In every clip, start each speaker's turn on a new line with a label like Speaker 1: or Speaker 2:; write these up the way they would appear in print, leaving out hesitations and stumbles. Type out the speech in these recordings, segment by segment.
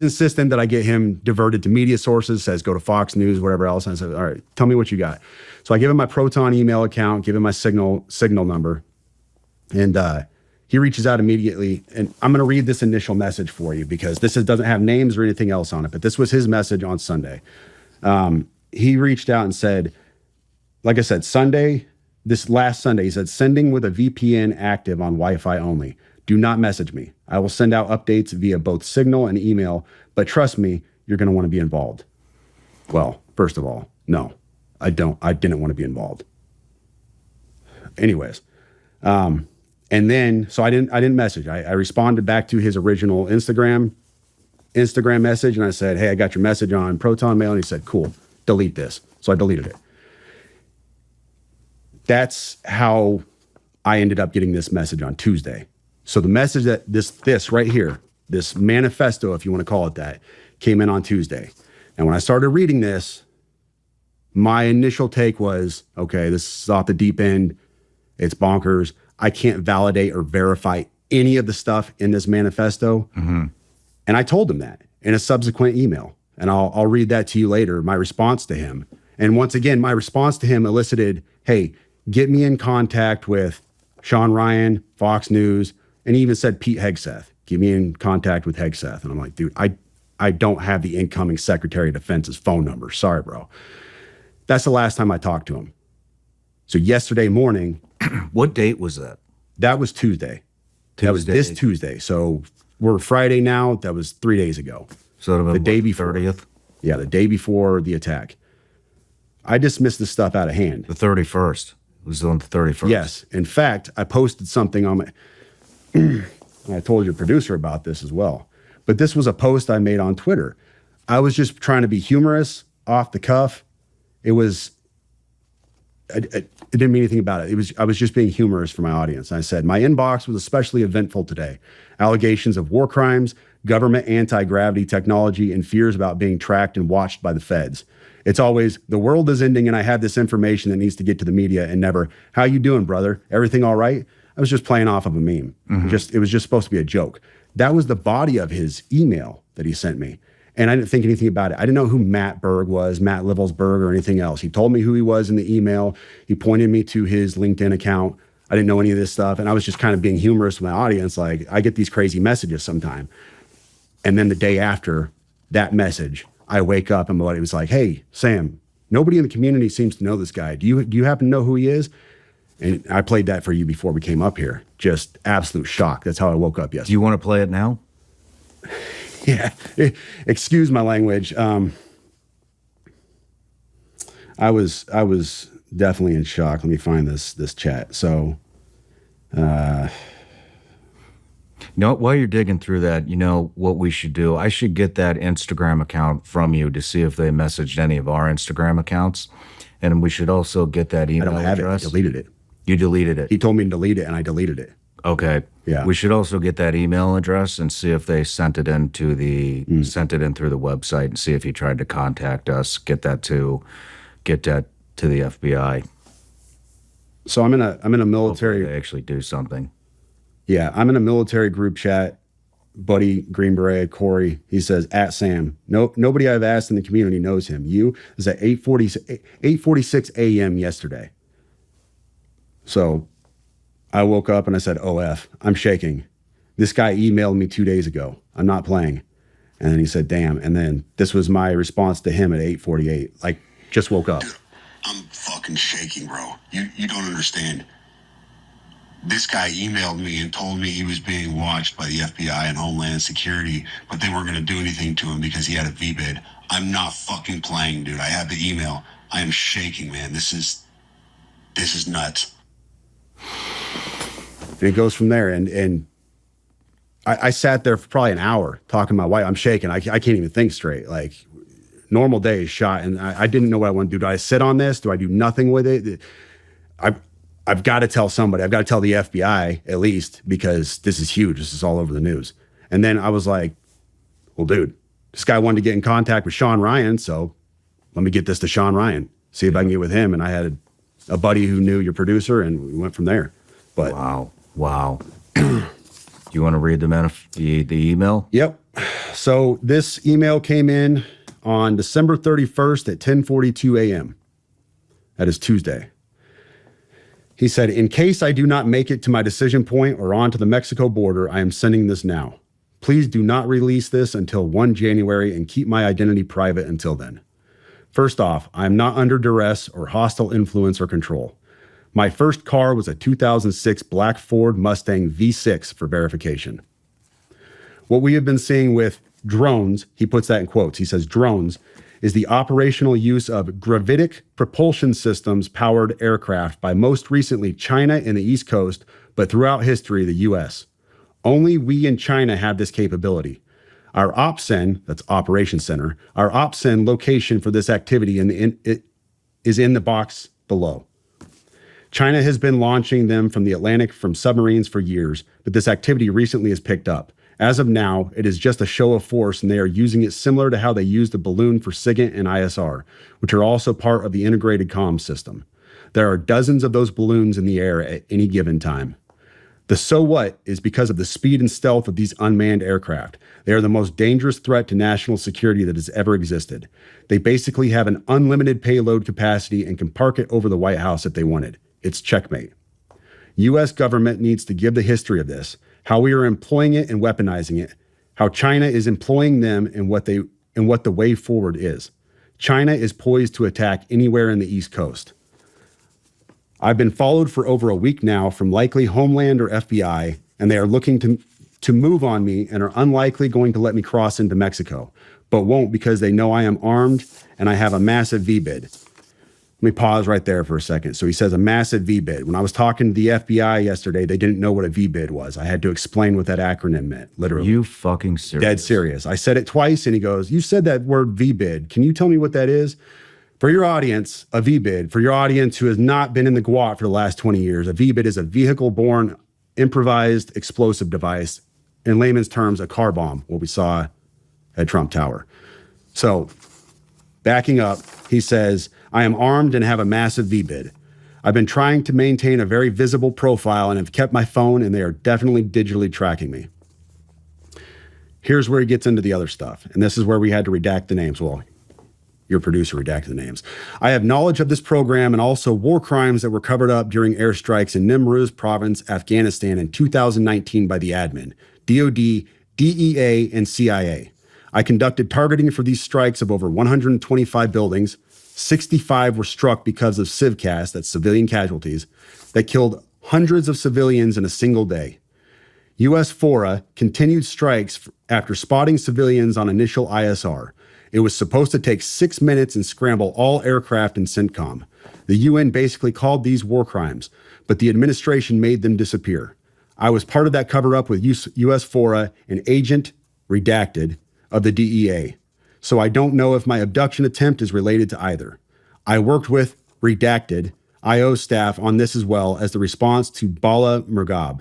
Speaker 1: insistent that I get him diverted to media sources, says go to Fox News, whatever else. And I said, all right, tell me what you got. So I give him my Proton email account, give him my signal number. And he reaches out immediately. And I'm going to read this initial message for you because this doesn't have names or anything else on it. But this was his message on Sunday. He reached out and said, like I said, this last Sunday, he said, sending with a VPN active on Wi-Fi only. Do not message me. I will send out updates via both Signal and email, but trust me, you're going to want to be involved. Well, first of all, no, I didn't want to be involved. Anyways, and then, so I didn't message. I responded back to his original Instagram message, and I said, hey, I got your message on Proton Mail, and he said, cool, delete this. So I deleted it. That's how I ended up getting this message on Tuesday. So the message that this right here, this manifesto, if you want to call it that, came in on Tuesday. And when I started reading this, my initial take was, okay, this is off the deep end. It's bonkers. I can't validate or verify any of the stuff in this manifesto. Mm-hmm. And I told him that in a subsequent email. And I'll read that to you later, my response to him. And once again, my response to him elicited, hey, get me in contact with Sean Ryan, Fox News, and he even said Pete Hegseth. Get me in contact with Hegseth. And I'm like, dude, I don't have the incoming Secretary of Defense's phone number. Sorry, bro. That's the last time I talked to him. So yesterday morning.
Speaker 2: What date was that?
Speaker 1: That was Tuesday. That was this Tuesday. So we're Friday now. That was 3 days ago.
Speaker 2: So
Speaker 1: the day before.
Speaker 2: 30th?
Speaker 1: Yeah, the day before the attack. I dismissed this stuff out of hand.
Speaker 2: The 31st. It was on the 31st.
Speaker 1: Yes. In fact, I posted something on my... I told your producer about this as well. But this was a post I made on Twitter. I was just trying to be humorous, off the cuff. It was... I didn't mean anything about it. I was just being humorous for my audience. I said, my inbox was especially eventful today. Allegations of war crimes, government anti-gravity technology, and fears about being tracked and watched by the feds. It's always, the world is ending and I have this information that needs to get to the media, and never, how you doing, brother? Everything all right? I was just playing off of a meme. Mm-hmm. It was just supposed to be a joke. That was the body of his email that he sent me. And I didn't think anything about it. I didn't know who Matt Berg was, Matt Livelsberg, or anything else. He told me who he was in the email. He pointed me to his LinkedIn account. I didn't know any of this stuff. And I was just kind of being humorous with my audience. Like, I get these crazy messages sometime. And then the day after that message, I wake up and my buddy was like, hey, Sam, nobody in the community seems to know this guy. Do you happen to know who he is? And I played that for you before we came up here. Just absolute shock. That's how I woke up yesterday.
Speaker 2: Do you want to play it now?
Speaker 1: Yeah. Excuse my language. I was definitely in shock. Let me find this chat. So,
Speaker 2: while you're digging through that, you know what we should do? I should get that Instagram account from you to see if they messaged any of our Instagram accounts. And we should also get that email address.
Speaker 1: I deleted it.
Speaker 2: You deleted it?
Speaker 1: He told me to delete it, and I deleted it.
Speaker 2: Okay.
Speaker 1: Yeah.
Speaker 2: We should also get that email address and see if they sent it in through the website, and see if he tried to contact us, get that to the FBI.
Speaker 1: So I'm in a military.
Speaker 2: Hopefully they actually do something.
Speaker 1: Yeah, I'm in a military group chat. Buddy Green Beret, Corey, he says, at Sam. No, nobody I've asked in the community knows him. You is at 8:46 a.m. yesterday. So I woke up and I said, OF, I'm shaking. This guy emailed me 2 days ago. I'm not playing. And then he said, damn. And then this was my response to him at 8:48. Like, just woke up.
Speaker 3: Dude, I'm fucking shaking, bro. You don't understand. This guy emailed me and told me he was being watched by the FBI and Homeland Security, but they weren't going to do anything to him because he had a VBID. I'm not fucking playing, dude. I have the email. I am shaking, man. This is nuts.
Speaker 1: And it goes from there. And I sat there for probably an hour talking to my wife. I'm shaking. I can't even think straight. Like, normal day is shot. And I didn't know what I want to do. Do I sit on this? Do I do nothing with it? I've got to tell somebody. I've got to tell the FBI at least, because this is huge. This is all over the news. And then I was like, well, dude, this guy wanted to get in contact with Sean Ryan. So let me get this to Sean Ryan, see if I can get with him. And I had a buddy who knew your producer, and we went from there. But
Speaker 2: Wow. You want to read the email?
Speaker 1: Yep. So this email came in on December 31st at 10:42 a.m. That is Tuesday. He said, in case I do not make it to my decision point or on to the Mexico border, I am sending this now. Please do not release this until 1 January and keep my identity private until then. First off, I am not under duress or hostile influence or control. My first car was a 2006 black Ford Mustang V6 for verification. What we have been seeing with drones, he puts that in quotes, he says drones, is the operational use of gravitic propulsion systems powered aircraft by most recently China and the East Coast, but throughout history, the US. Only we in China have this capability. Our OPSEN, that's Operations Center, our OPSEN location for this activity is in the box below. China has been launching them from the Atlantic from submarines for years, but this activity recently has picked up. As of now, it is just a show of force, and they are using it similar to how they used the balloon for SIGINT and ISR, which are also part of the integrated comms system. There are dozens of those balloons in the air at any given time. The so what is because of the speed and stealth of these unmanned aircraft. They are the most dangerous threat to national security that has ever existed. They basically have an unlimited payload capacity and can park it over the White House if they wanted. It's checkmate. U.S. government needs to give the history of this, how we are employing it and weaponizing it, how China is employing them and what the way forward is. China is poised to attack anywhere in the East Coast. I've been followed for over a week now from likely Homeland or FBI, and they are looking to move on me and are unlikely going to let me cross into Mexico, but won't because they know I am armed and I have a massive V-bid. Let me pause right there for a second. So he says a massive V-bid. When I was talking to the FBI yesterday, they didn't know what a V-bid was. I had to explain what that acronym meant, literally.
Speaker 2: You fucking serious?
Speaker 1: Dead serious. I said it twice, and he goes, you said that word V-bid. Can you tell me what that is? For your audience, a V-bid, for your audience who has not been in the GWOT for the last 20 years, a V-bid is a vehicle-borne improvised explosive device. In layman's terms, a car bomb, what we saw at Trump Tower. So, backing up, he says, I am armed and have a massive V-bid. I've been trying to maintain a very visible profile and have kept my phone, and they are definitely digitally tracking me. Here's where he gets into the other stuff, and this is where we had to redact the names. Well, your producer redacted the names. I have knowledge of this program and also war crimes that were covered up during airstrikes in Nimruz province, Afghanistan in 2019 by the admin, DOD, DEA, and CIA. I conducted targeting for these strikes of over 125 buildings. 65 were struck because of civcas, that's civilian casualties, that killed hundreds of civilians in a single day. U.S. FORA continued strikes after spotting civilians on initial ISR. It was supposed to take 6 minutes and scramble all aircraft in CENTCOM. The UN basically called these war crimes, but the administration made them disappear. I was part of that cover-up with U.S. FORA, an agent, redacted, of the DEA. So I don't know if my abduction attempt is related to either. I worked with, redacted, IO staff on this as well as the response to Bala Murghab.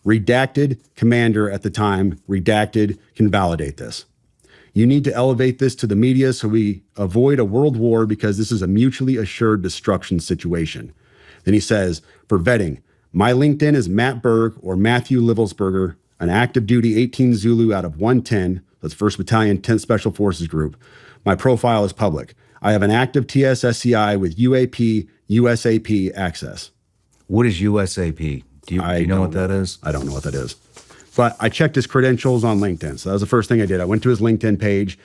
Speaker 1: Redacted commander at the time, redacted, can validate this. You need to elevate this to the media so we avoid a world war because this is a mutually assured destruction situation. Then he says, for vetting, my LinkedIn is Matt Berg or Matthew Livelsberger, an active duty 18 Zulu out of 110, that's 1st Battalion, 10th Special Forces Group. My profile is public. I have an active TSSCI with UAP, USAP access.
Speaker 2: What is USAP? Do you know what that is?
Speaker 1: I don't know what that is. But I checked his credentials on LinkedIn. So that was the first thing I did. I went to his LinkedIn page.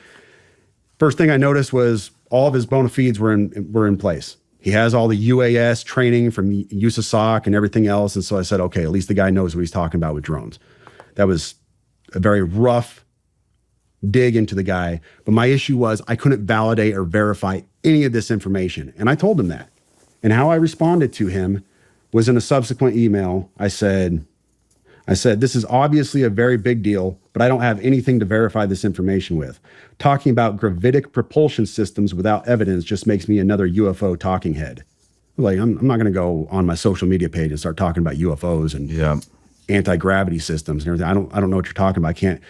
Speaker 1: First thing I noticed was all of his bona fides were in place. He has all the UAS training from USASOC and everything else. And so I said, okay, at least the guy knows what he's talking about with drones. That was a very rough dig into the guy. But my issue was I couldn't validate or verify any of this information. And I told him that. And how I responded to him was in a subsequent email. I said, this is obviously a very big deal, but I don't have anything to verify this information with. Talking about gravitic propulsion systems without evidence just makes me another UFO talking head. Like, I'm not going to go on my social media page and start talking about UFOs and anti-gravity systems and everything. I don't know what you're talking about. I can't.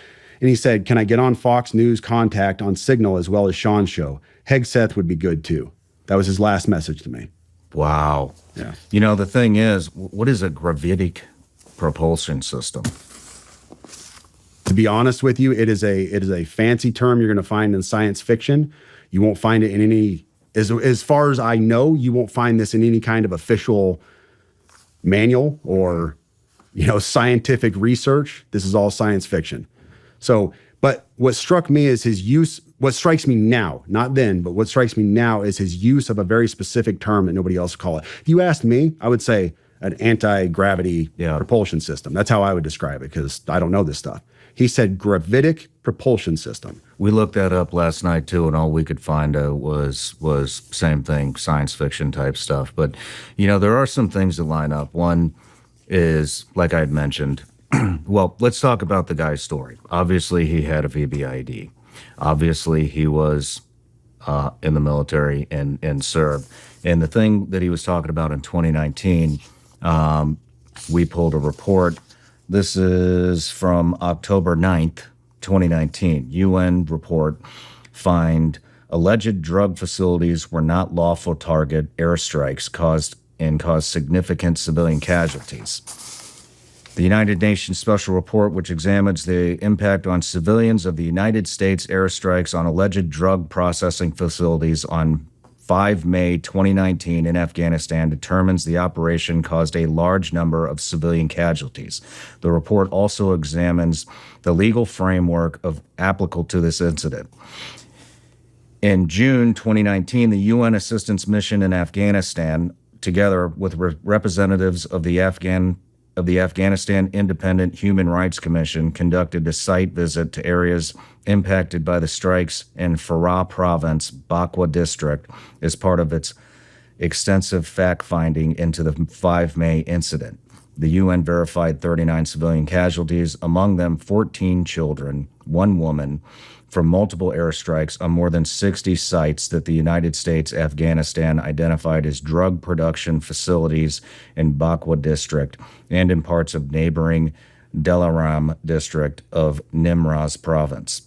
Speaker 1: And he said, can I get on Fox News Contact on Signal as well as Sean's show? Hegseth would be good too. That was his last message to me.
Speaker 2: Wow. Yeah. You know, the thing is, what is a gravitic propulsion system?
Speaker 1: To be honest with you, it is a fancy term you're going to find in science fiction. You won't find it in any, as far as I know, you won't find this in any kind of official manual or, scientific research. This is all science fiction. So, but what struck me is his use, what strikes me now, not then, but what strikes me now is his use of a very specific term that nobody else call it. If you asked me, I would say an anti-gravity propulsion system. That's how I would describe it, because I don't know this stuff. He said gravitic propulsion system.
Speaker 2: We looked that up last night too, and all we could find was same thing, science fiction type stuff. But there are some things that line up. One is, like I had mentioned, well, let's talk about the guy's story. Obviously, he had a VBID. Obviously, he was in the military and served. And the thing that he was talking about in 2019, we pulled a report. This is from October 9th, 2019. UN report find alleged drug facilities were not lawful target airstrikes caused significant civilian casualties. The United Nations Special Report, which examines the impact on civilians of the United States airstrikes on alleged drug processing facilities on 5 May 2019 in Afghanistan, determines the operation caused a large number of civilian casualties. The report also examines the legal framework applicable to this incident. In June 2019, the UN assistance mission in Afghanistan, together with representatives of the Afghanistan Independent Human Rights Commission, conducted a site visit to areas impacted by the strikes in Farah Province, Bakwa District, as part of its extensive fact-finding into the 5 May incident. The UN verified 39 civilian casualties, among them 14 children, 1 woman, from multiple airstrikes on more than 60 sites that the United States, Afghanistan identified as drug production facilities in Bakwa District and in parts of neighboring Delaram District of Nimraz Province.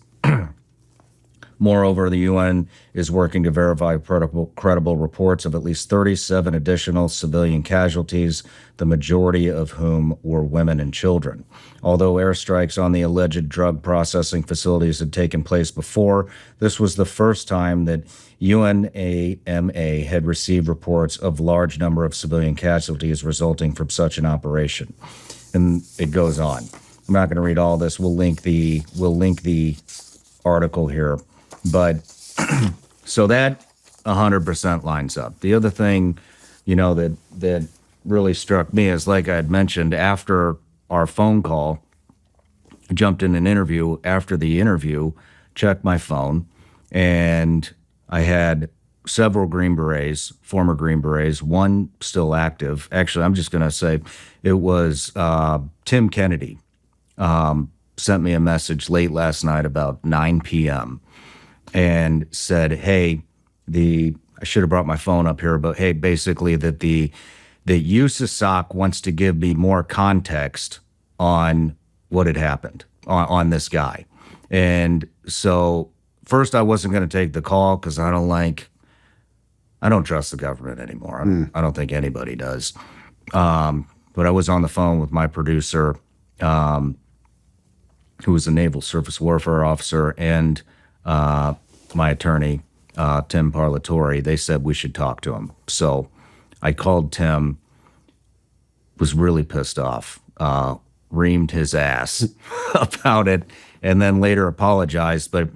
Speaker 2: Moreover, the UN is working to verify credible reports of at least 37 additional civilian casualties, the majority of whom were women and children. Although airstrikes on the alleged drug processing facilities had taken place before, this was the first time that UNAMA had received reports of large number of civilian casualties resulting from such an operation. And it goes on. I'm not going to read all this. We'll link the article here. But so that 100% lines up. The other thing, that really struck me is, like I had mentioned, after our phone call, I jumped in an interview. After the interview, checked my phone, and I had several Green Berets, former Green Berets, one still active. Actually, I'm just going to say it was Tim Kennedy sent me a message late last night about 9 p.m. and said, hey, I should have brought my phone up here, but hey, basically that USASOC wants to give me more context on what had happened on this guy. And so first I wasn't going to take the call because I don't trust the government anymore. I don't think anybody does. But I was on the phone with my producer, who was a naval surface warfare officer, and my attorney, Tim Parlatore. They said we should talk to him. So I called Tim, was really pissed off, reamed his ass about it, and then later apologized. But,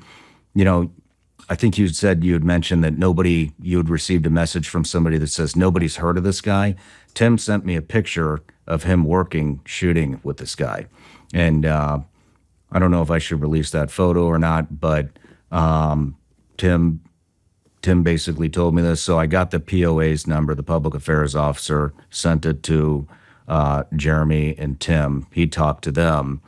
Speaker 2: I think you said you had mentioned that you had received a message from somebody that says nobody's heard of this guy. Tim sent me a picture of him shooting with this guy. And I don't know if I should release that photo or not, but Tim basically told me this. So I got the POA's number, the public affairs officer, sent it to Jeremy and Tim. He talked to them.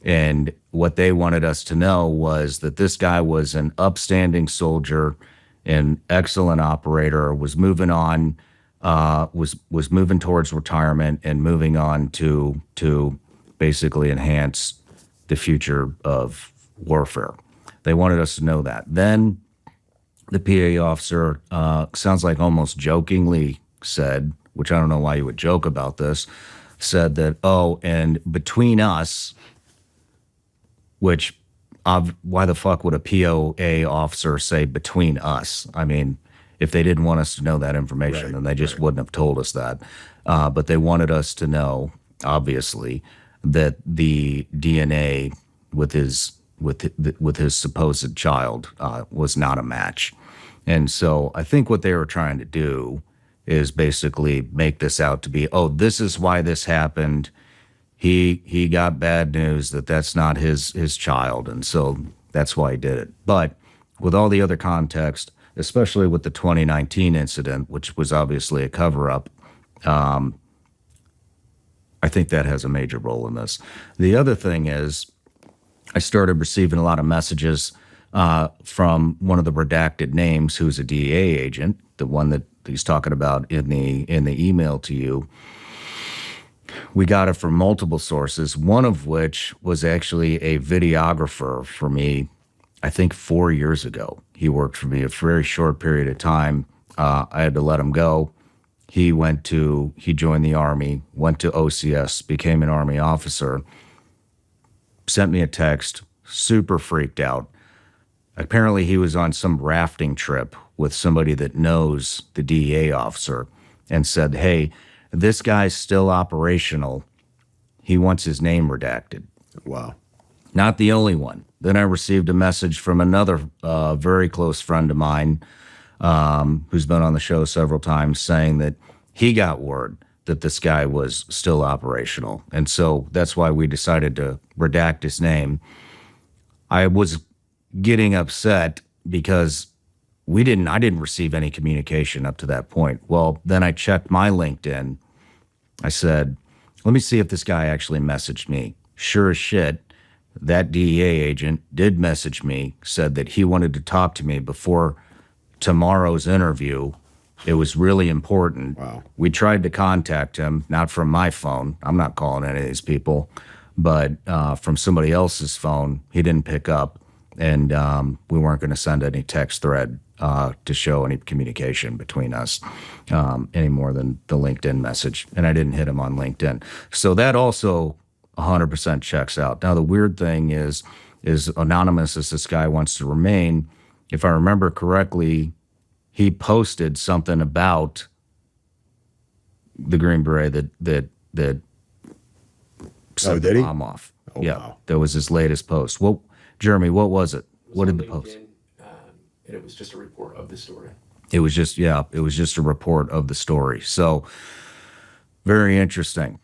Speaker 2: And what they wanted us to know was that this guy was an upstanding soldier, an excellent operator, was moving on, was moving towards retirement and moving on to basically enhance the future of warfare. They wanted us to know that. Then the PA officer, sounds like almost jokingly said, which I don't know why you would joke about this, said that, and between us, which why the fuck would a POA officer say between us? I mean, if they didn't want us to know that information,
Speaker 1: Right,
Speaker 2: then they just wouldn't have told us that. But they wanted us to know, obviously, that the DNA with his supposed child was not a match. And so I think what they were trying to do is basically make this out to be, oh, this is why this happened. He got bad news that that's not his child, and so that's why he did it. But with all the other context, especially with the 2019 incident, which was obviously a cover-up, I think that has a major role in this. The other thing is, I started receiving a lot of messages from one of the redacted names, who's a DEA agent, the one that he's talking about in the email to you. We got it from multiple sources, one of which was actually a videographer for me, I think 4 years ago. He worked for me a very short period of time. I had to let him go. He joined the Army, went to OCS, became an Army officer, sent me a text, super freaked out. Apparently he was on some rafting trip with somebody that knows the DEA officer and said, hey, this guy's still operational. He wants his name redacted.
Speaker 1: Wow.
Speaker 2: Not the only one. Then I received a message from another very close friend of mine who's been on the show several times saying that he got word that this guy was still operational. And so that's why we decided to redact his name. I was getting upset because I didn't receive any communication up to that point. Well, then I checked my LinkedIn. I said, let me see if this guy actually messaged me. Sure as shit, that DEA agent did message me, said that he wanted to talk to me before tomorrow's interview. It was really important.
Speaker 1: Wow.
Speaker 2: We tried to contact him, not from my phone. I'm not calling any of these people, but from somebody else's phone. He didn't pick up, and we weren't going to send any text thread to show any communication between us any more than the LinkedIn message. And I didn't hit him on LinkedIn. So that also 100% checks out. Now, the weird thing is anonymous as this guy wants to remain, if I remember correctly, he posted something about the Green Beret that set
Speaker 1: did
Speaker 2: the
Speaker 1: he?
Speaker 2: bomb off.
Speaker 1: Oh,
Speaker 2: yeah,
Speaker 1: wow.
Speaker 2: that was his latest post. Well, Jeremy, what was it? What did the post?
Speaker 4: And it was just a report of the story.
Speaker 2: It was just a report of the story. So very interesting.